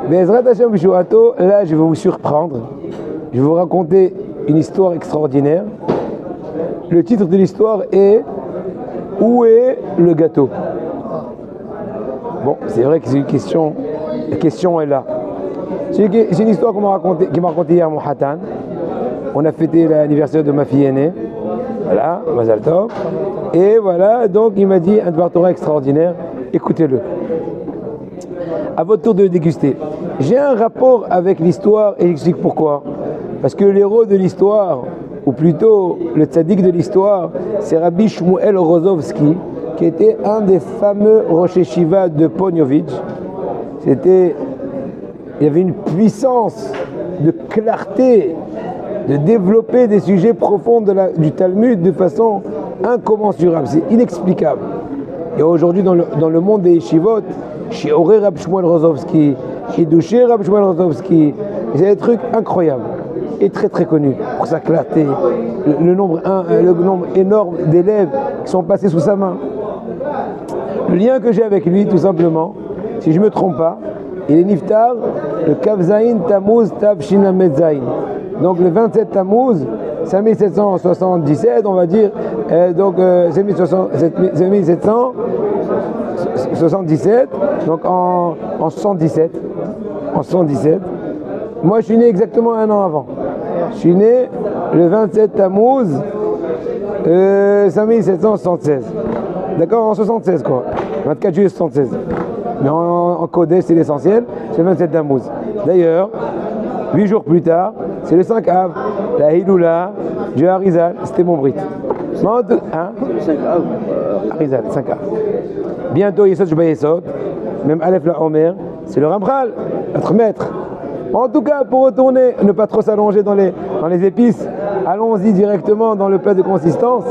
Bezrat Hashem Bishuato, là je vais vous surprendre. Je vais vous raconter une histoire extraordinaire. Le titre de l'histoire est Où est le gâteau? Bon, c'est vrai que c'est une question. La question est là. C'est une histoire qui m'a raconté hier mon Hatan. On a fêté l'anniversaire de ma fille aînée. Voilà, Mazal Tov. Et voilà, donc il m'a dit un Dvar Torah extraordinaire. Écoutez-le. À votre tour de le déguster. J'ai un rapport avec l'histoire et j'explique pourquoi. Parce que l'héros de l'histoire, ou plutôt le tzaddik de l'histoire, c'est Rabbi Shmuel Rozovski, qui était un des fameux Rosh Yeshiva de Ponyovitch. Il y avait une puissance de clarté, de développer des sujets profonds du Talmud de façon incommensurable. C'est inexplicable. Et aujourd'hui, dans le monde des yeshivot, Shioré Rabbi Shmuel Rozovski, Hidouché Rabbi Shmuel Rozovski, c'est des trucs incroyables et très très connus pour sa clarté, le nombre énorme d'élèves qui sont passés sous sa main. Le lien que j'ai avec lui, tout simplement, si je ne me trompe pas, il est niftar le Kavzaïn Tammuz Tav Shinamedzaïn. Donc le 27 Tammuz, 5777, on va dire, donc 5777, donc en 77. En 77. Moi, je suis né exactement un an avant. Je suis né le 27 Tammuz 5776. D'accord, en 76 quoi. 24 juillet 76. Mais en codé, c'est l'essentiel, c'est le 27 Tammuz. D'ailleurs, 8 jours plus tard, c'est le 5 Av, la Hiloula du Harizal, c'était mon brit. Hein? 5 Av. Harizal, 5 Av. Bientôt, Yesod Shba Yesod, même Aleph la Omer, c'est le Ramchal, notre maître. En tout cas, pour retourner, ne pas trop s'allonger dans les épices, allons-y directement dans le plat de consistance.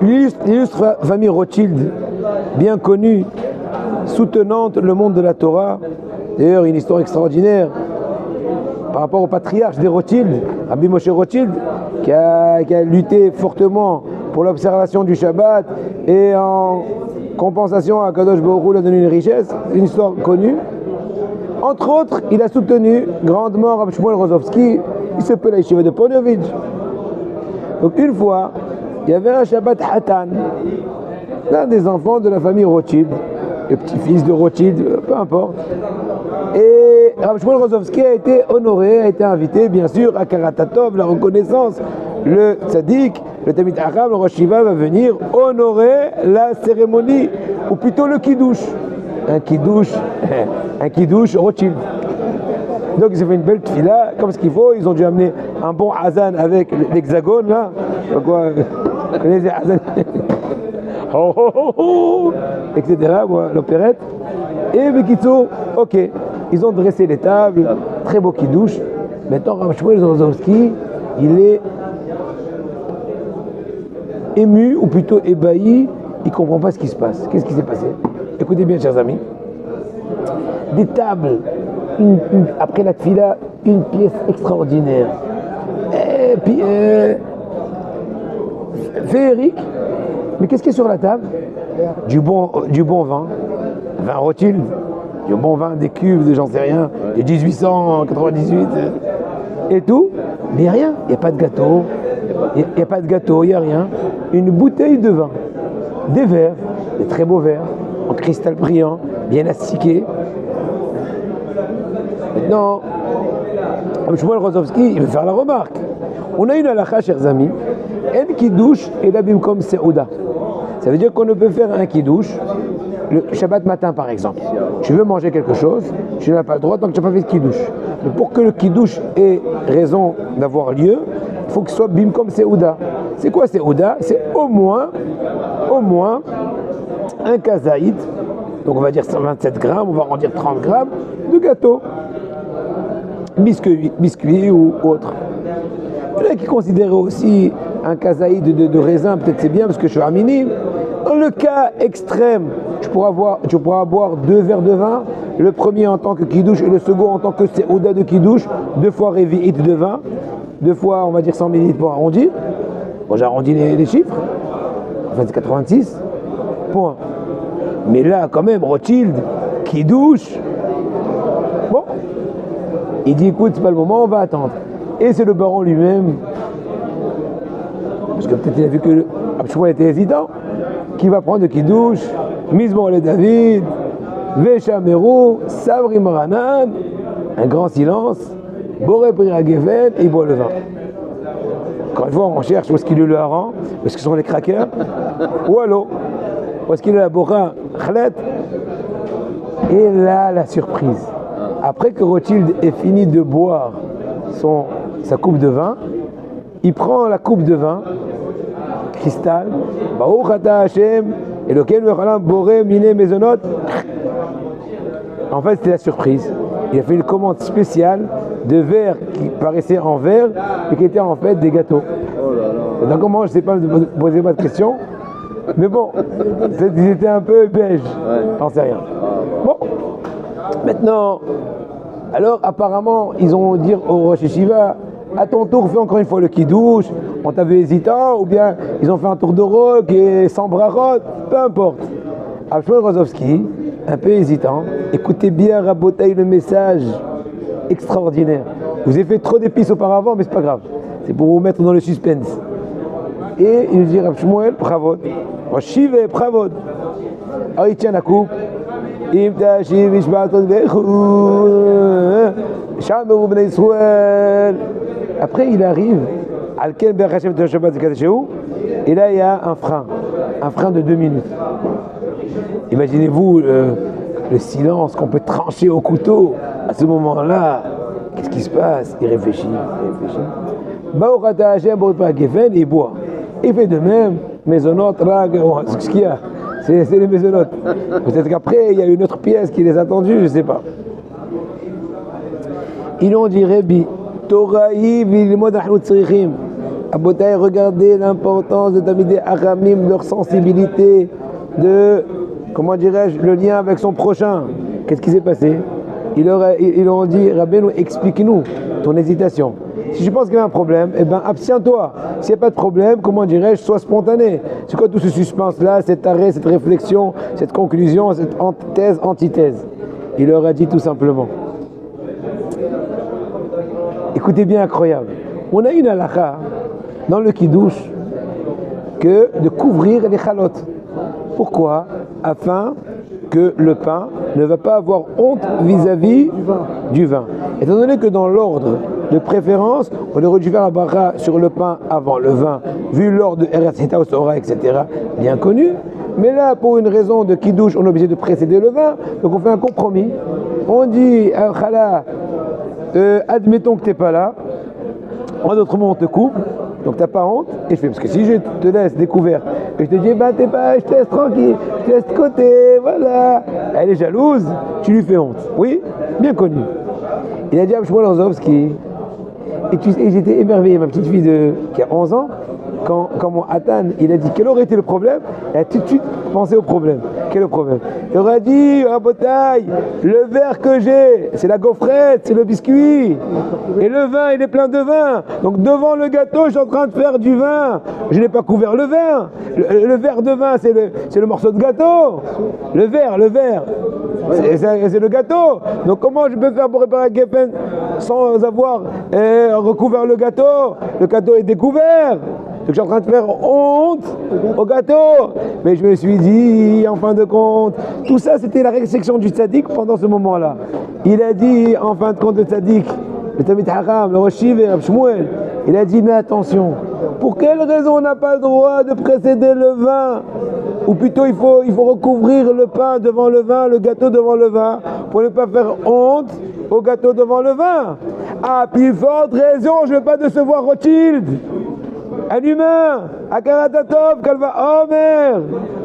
L'illustre famille Rothschild, bien connue, soutenante le monde de la Torah, d'ailleurs une histoire extraordinaire par rapport au patriarche des Rothschild, Rabbi Moshe Rothschild, qui a lutté fortement pour l'observation du Shabbat et en compensation à Kadosh Baruch Hu lui a donné une richesse, une histoire connue. Entre autres, il a soutenu grandement Rabbi Shmuel Rozovski, il s'appelle la yeshiva de Ponyovitch. Donc une fois, il y avait un Shabbat Hatan, l'un des enfants de la famille Rothschild, le petit-fils de Rothschild, peu importe. Et Rabbi Shmuel Rozovski a été honoré, a été invité, bien sûr, à Karatatov, la reconnaissance. Le tzaddik, le Tamid Aram, le Rosh Shiva va venir honorer la cérémonie, ou plutôt le kiddush. Un kiddush Rothschild. Donc ils ont fait une belle tfila, comme ce qu'il faut, ils ont dû amener un bon hazan avec l'hexagone là. Quoi, les hazan, oh, oh, oh, oh, etc. L'opérette. Et Bekitso, ok, ils ont dressé les tables, très beau kiddush. Maintenant, Rabbi Shmuel Rozovski, il est ému, ou plutôt ébahi, il ne comprend pas ce qui se passe. Qu'est-ce qui s'est passé? Écoutez bien, chers amis. Des tables, après la tfila, une pièce extraordinaire. Et puis, féerique. Mais qu'est-ce qu'il y a sur la table? Du bon vin. Vin Rothschild. Du bon vin, des cuves, de j'en sais rien, de 1898. Et tout. Mais rien. Il n'y a pas de gâteau. Il n'y a pas de gâteau, il n'y a rien. Une bouteille de vin. Des verres, des très beaux verres, en cristal brillant, bien astiqués. Maintenant, Shmuel Rozovski, il veut faire la remarque. On a une halakha, chers amis, en kiddush et la bimkom seouda. Ça veut dire qu'on ne peut faire un kiddush le Shabbat matin, par exemple. Tu veux manger quelque chose, tu n'as pas le droit tant que tu n'as pas fait de kiddush. Mais pour que le kiddush ait raison d'avoir lieu, il faut que ce soit bimkom seouda. C'est quoi seouda? C'est au moins un kazaïd, donc on va dire 127 grammes, on va en dire 30 grammes de gâteau. Biscuit ou autre. Il y en a qui considèrent aussi un kazaïd de raisin, peut-être c'est bien parce que je suis un minime. Dans le cas extrême, tu pourras boire 2 verres de vin, le premier en tant que kiddush et le second en tant que seouda de kiddush, 2 fois révi'it de vin, 2 fois on va dire 100 ml pour arrondir. Bon, j'arrondis les chiffres, enfin c'est 86, point. Mais là, quand même, Rothschild, qui douche. Bon, il dit, écoute, c'est pas le moment, on va attendre. Et c'est le baron lui-même, parce que peut-être il a vu que Abshmuel était hésitant, qui va prendre le Kiddush, Mizmor le David, Veshameru, Sabri Maranan, un grand silence, Boré Prira Geffen, et il boit le vin. Quand une fois on cherche où est-ce qu'il est le hareng, où est-ce que sont les crackers, ou à l'eau, où est-ce qu'il est la Bora Khlet, et là la surprise. Après que Rothschild ait fini de boire sa coupe de vin, il prend la coupe de vin, cristal, Baruch Ata Hashem, Elokeinu Mechalam Boré Miné Mezonot. En fait, c'était la surprise. Il a fait une commande spéciale de verres qui paraissaient en verre et qui étaient en fait des gâteaux. Donc comment, je ne sais pas, ne posez pas de questions, mais bon, ils étaient un peu beige, j'en sais rien. Bon, maintenant, alors apparemment, ils ont dit au Rosh Yeshiva, à ton tour, fais encore une fois le Kiddush, on t'a vu hésitant, ou bien ils ont fait un tour de rock et sans brachot, peu importe. Abshmuel Rozovski, un peu hésitant, écoutez bien, Rabotaï, le message extraordinaire. Vous avez fait trop d'épices auparavant, mais c'est pas grave. C'est pour vous mettre dans le suspense. Et il dit Abshmuel, bravo. Shive, bravo. Alors il tient la coupe. Après il arrive et là il y a un frein de 2 minutes. Imaginez-vous le silence qu'on peut trancher au couteau à ce moment-là. Qu'est-ce qui se passe? Il réfléchit. Et il boit. Il fait de même, maisonnote, rag, ce qu'il y a. C'est les maisonnotes. Peut-être qu'après, il y a une autre pièce qui les a tendues, je ne sais pas. Ils ont dit, Rabbi, Torahi, Vilmod, Ahoutzrichim. Abotaï, regardez l'importance de Tamidé Aramim, leur sensibilité, de, comment dirais-je, le lien avec son prochain. Qu'est-ce qui s'est passé? Ils leur ont dit, Rabbeinu, explique-nous ton hésitation. Si je pense qu'il y a un problème, eh bien abstiens-toi. S'il n'y a pas de problème, comment dirais-je, sois spontané. C'est quoi tout ce suspense-là, cet arrêt, cette réflexion, cette conclusion, cette thèse, antithèse? Il leur a dit tout simplement. Écoutez bien, incroyable. On a une halakha dans le Kiddush que de couvrir les chalotes. Pourquoi? Afin que le pain ne va pas avoir honte vis-à-vis du vin. Étant donné que dans l'ordre de préférence, on aurait dû faire la bracha sur le pain avant le vin, vu l'ordre de Eretz Hita Sora, etc., bien connu. Mais là, pour une raison de Kiddush, on est obligé de précéder le vin, donc on fait un compromis. On dit, Khala, admettons que tu n'es pas là, en d'autres mots, on te coupe. Donc t'as pas honte, et je fais, parce que si je te laisse découvert, et je te dis, t'es pas, je te laisse tranquille, je te laisse de côté, voilà. Elle est jalouse, tu lui fais honte. Oui, bien connu. Il a dit à Abshmuel Rozovski, et j'étais émerveillé, ma petite fille qui a 11 ans, quand mon Hatan, il a dit quel aurait été le problème, elle a tout de suite pensé au problème. Quel est le problème? Il aurait dit, Rabotaï, le verre que j'ai, c'est la gaufrette, c'est le biscuit. Et le vin, il est plein de vin. Donc devant le gâteau, je suis en train de faire du vin. Je n'ai pas couvert le vin. Le verre de vin, c'est le morceau de gâteau. Le verre. C'est le gâteau. Donc comment je peux faire pour réparer un Geffen sans avoir recouvert le gâteau? Le gâteau est découvert. Donc je suis en train de faire honte au gâteau. Mais je me suis dit, en fin de compte, tout ça c'était la réflexion du tzaddik pendant ce moment-là. Il a dit, en fin de compte, le tzaddik, le Tamid Haram, le Rosh Yeshiva, Shmuel, il a dit, mais attention, pour quelle raison on n'a pas le droit de précéder le vin? Ou plutôt il faut recouvrir le pain devant le vin, le gâteau devant le vin, pour ne pas faire honte au gâteau devant le vin. Ah, plus forte raison, je ne veux pas décevoir Rothschild. Un humain, Akaratatov, Kalva Omer.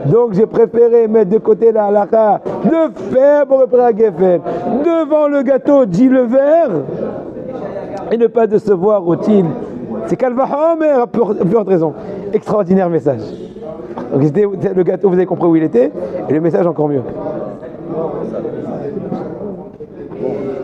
Donc j'ai préféré mettre de côté la halakha, de faire pour repérer Geffen. Devant le gâteau, dit le verre, et ne pas décevoir Rothschild. C'est Kalva Omer, à plus forte raison. Extraordinaire message. Donc le gâteau, vous avez compris où il était, et le message encore mieux.